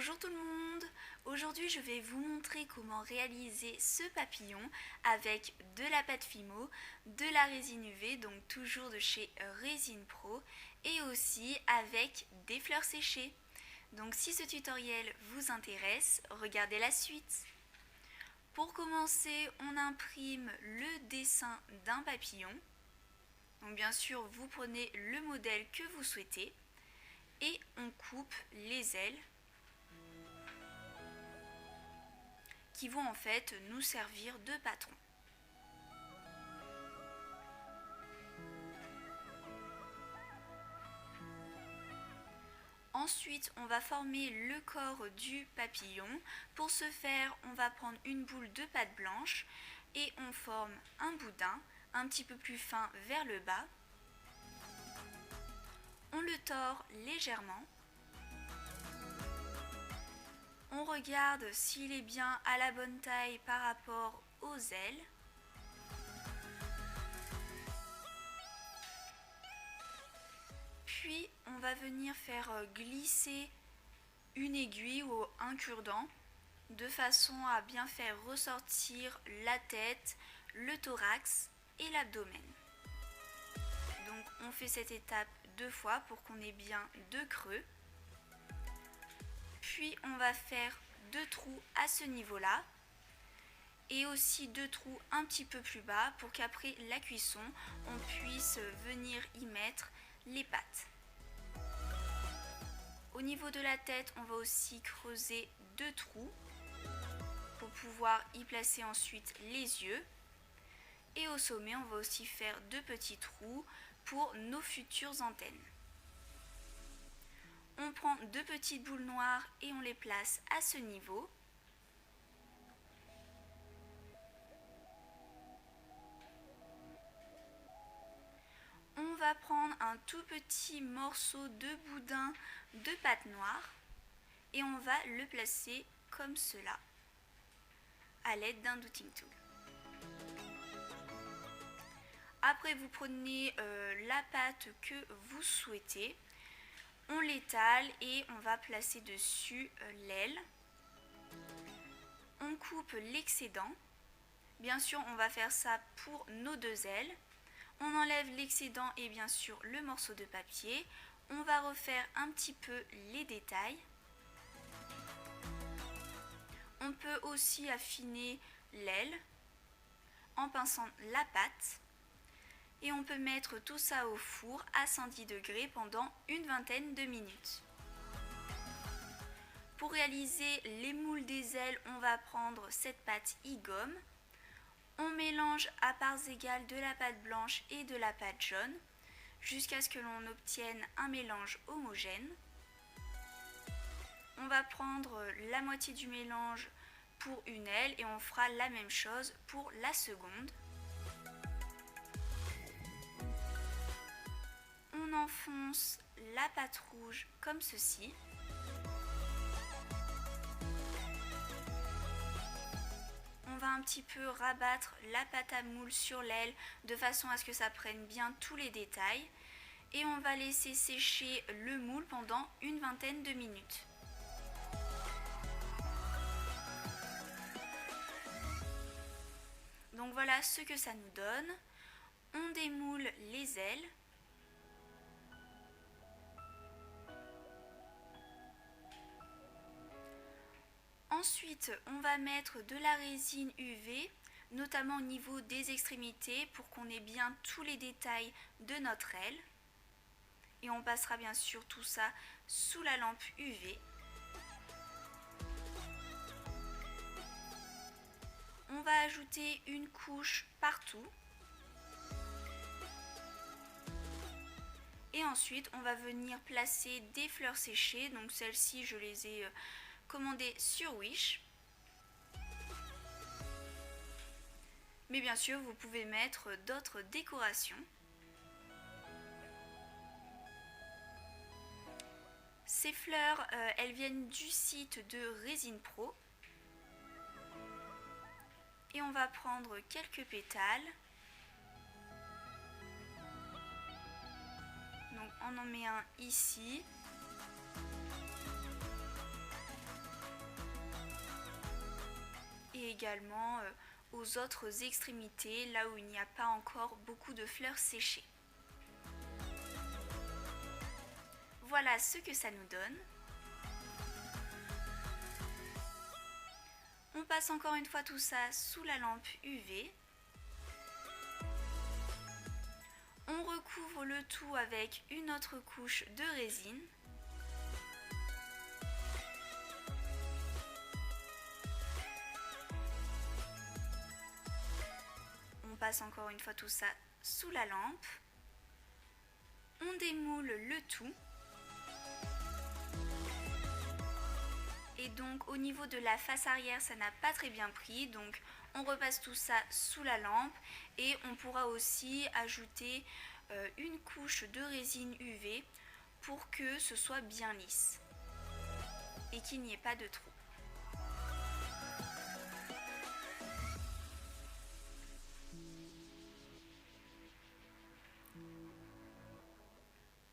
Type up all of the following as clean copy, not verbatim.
Bonjour tout le monde! Aujourd'hui je vais vous montrer comment réaliser ce papillon avec de la pâte Fimo, de la résine UV, donc toujours de chez Résine Pro, et aussi avec des fleurs séchées. Donc si ce tutoriel vous intéresse, regardez la suite. Pour commencer, on imprime le dessin d'un papillon. Donc bien sûr, vous prenez le modèle que vous souhaitez et on coupe les ailes qui vont en fait nous servir de patron. Ensuite, on va former le corps du papillon. Pour ce faire, on va prendre une boule de pâte blanche et on forme un boudin un petit peu plus fin vers le bas. On le tord légèrement. On regarde s'il est bien à la bonne taille par rapport aux ailes. Puis on va venir faire glisser une aiguille ou un cure-dent de façon à bien faire ressortir la tête, le thorax et l'abdomen. Donc on fait cette étape 2 fois pour qu'on ait bien 2 creux. Puis on va faire 2 trous à ce niveau-là et aussi 2 trous un petit peu plus bas pour qu'après la cuisson, on puisse venir y mettre les pattes. Au niveau de la tête, on va aussi creuser 2 trous pour pouvoir y placer ensuite les yeux. Et au sommet, on va aussi faire 2 petits trous pour nos futures antennes. On prend 2 petites boules noires et on les place à ce niveau. On va prendre un tout petit morceau de boudin de pâte noire et on va le placer comme cela à l'aide d'un douting tool. Après, vous prenez la pâte que vous souhaitez. On l'étale et on va placer dessus l'aile. On coupe l'excédent. Bien sûr, on va faire ça pour nos 2 ailes. On enlève l'excédent et bien sûr le morceau de papier. On va refaire un petit peu les détails. On peut aussi affiner l'aile en pinçant la pâte. Et on peut mettre tout ça au four à 110 degrés pendant une vingtaine de minutes. Pour réaliser les moules des ailes, on va prendre cette pâte e-gomme. On mélange à parts égales de la pâte blanche et de la pâte jaune jusqu'à ce que l'on obtienne un mélange homogène. On va prendre la moitié du mélange pour une aile et on fera la même chose pour la seconde. On enfonce la pâte rouge comme ceci. On va un petit peu rabattre la pâte à moule sur l'aile de façon à ce que ça prenne bien tous les détails. Et on va laisser sécher le moule pendant une vingtaine de minutes. Donc voilà ce que ça nous donne. On démoule les ailes. Ensuite, on va mettre de la résine UV, notamment au niveau des extrémités pour qu'on ait bien tous les détails de notre aile. Et on passera bien sûr tout ça sous la lampe UV. On va ajouter une couche partout. Et ensuite, on va venir placer des fleurs séchées. Donc celles-ci, je les ai commandées sur Wish. Mais bien sûr, vous pouvez mettre d'autres décorations. Ces fleurs, elles viennent du site de Résine Pro. Et on va prendre quelques pétales. Donc on en met un ici. également aux autres extrémités, là où il n'y a pas encore beaucoup de fleurs séchées. Voilà ce que ça nous donne. On passe encore une fois tout ça sous la lampe UV. On recouvre le tout avec une autre couche de résine. On passe encore une fois tout ça sous la lampe. On démoule le tout. Et donc au niveau de la face arrière, ça n'a pas très bien pris, donc on repasse tout ça sous la lampe et on pourra aussi ajouter une couche de résine UV pour que ce soit bien lisse et qu'il n'y ait pas de trou.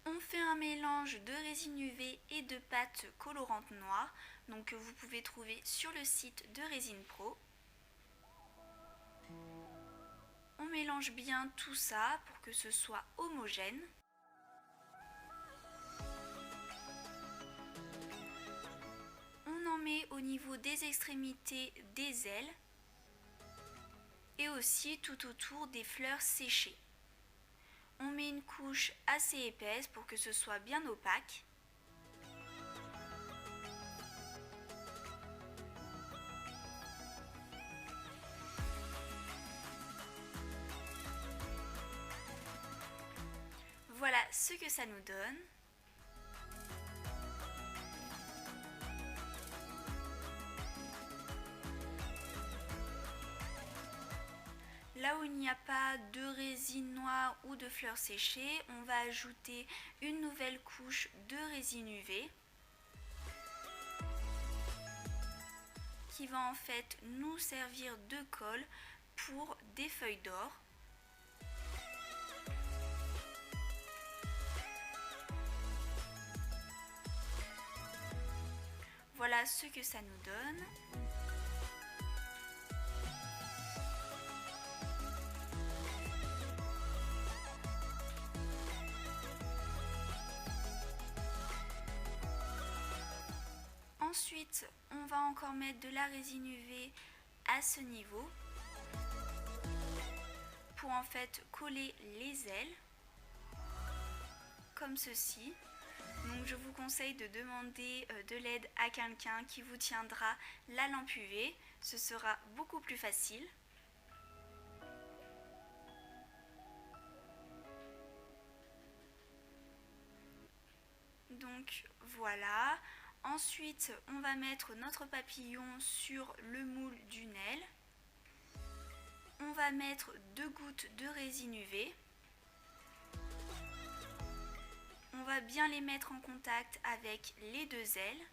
On fait un mélange de résine UV et de pâte colorante noire, donc que vous pouvez trouver sur le site de Résine Pro. On mélange bien tout ça pour que ce soit homogène. On en met au niveau des extrémités des ailes et aussi tout autour des fleurs séchées. On met une couche assez épaisse pour que ce soit bien opaque. Voilà ce que ça nous donne. Là où il n'y a pas de résine noire ou de fleurs séchées, on va ajouter une nouvelle couche de résine UV qui va en fait nous servir de colle pour des feuilles d'or. Voilà ce que ça nous donne. Ensuite, on va encore mettre de la résine UV à ce niveau pour en fait coller les ailes, comme ceci. Donc je vous conseille de demander de l'aide à quelqu'un qui vous tiendra la lampe UV, ce sera beaucoup plus facile. Donc voilà. Ensuite, on va mettre notre papillon sur le moule d'une aile. On va mettre 2 gouttes de résine UV. On va bien les mettre en contact avec les 2 ailes.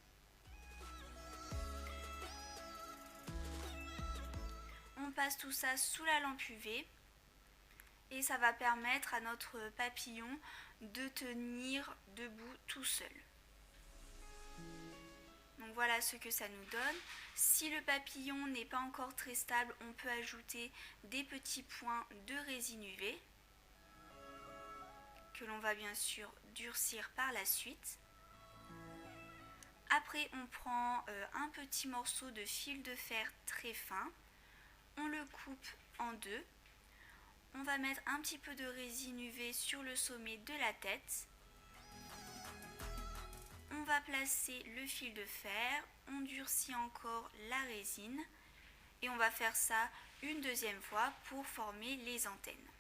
On passe tout ça sous la lampe UV et ça va permettre à notre papillon de tenir debout tout seul. Donc voilà ce que ça nous donne. Si le papillon n'est pas encore très stable, on peut ajouter des petits points de résine UV que l'on va bien sûr durcir par la suite. Après, on prend un petit morceau de fil de fer très fin, on le coupe en 2. On va mettre un petit peu de résine UV sur le sommet de la tête. On va placer le fil de fer, on durcit encore la résine et on va faire ça une deuxième fois pour former les antennes.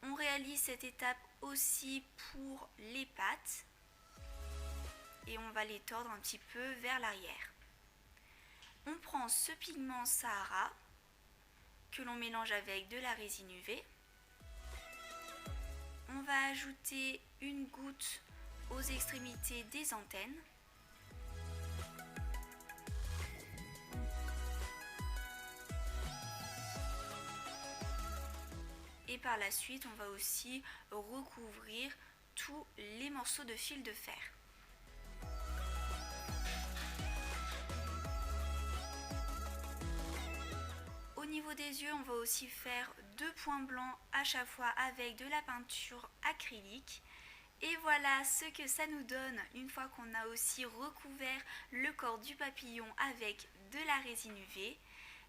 On réalise cette étape aussi pour les pattes et on va les tordre un petit peu vers l'arrière. On prend ce pigment Sahara que l'on mélange avec de la résine UV. On va ajouter une goutte aux extrémités des antennes. Et par la suite, on va aussi recouvrir tous les morceaux de fil de fer. niveau des yeux, on va aussi faire 2 points blancs à chaque fois avec de la peinture acrylique. Et voilà ce que ça nous donne une fois qu'on a aussi recouvert le corps du papillon avec de la résine UV.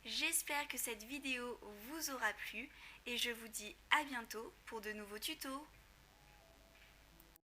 J'espère que cette vidéo vous aura plu et je vous dis à bientôt pour de nouveaux tutos.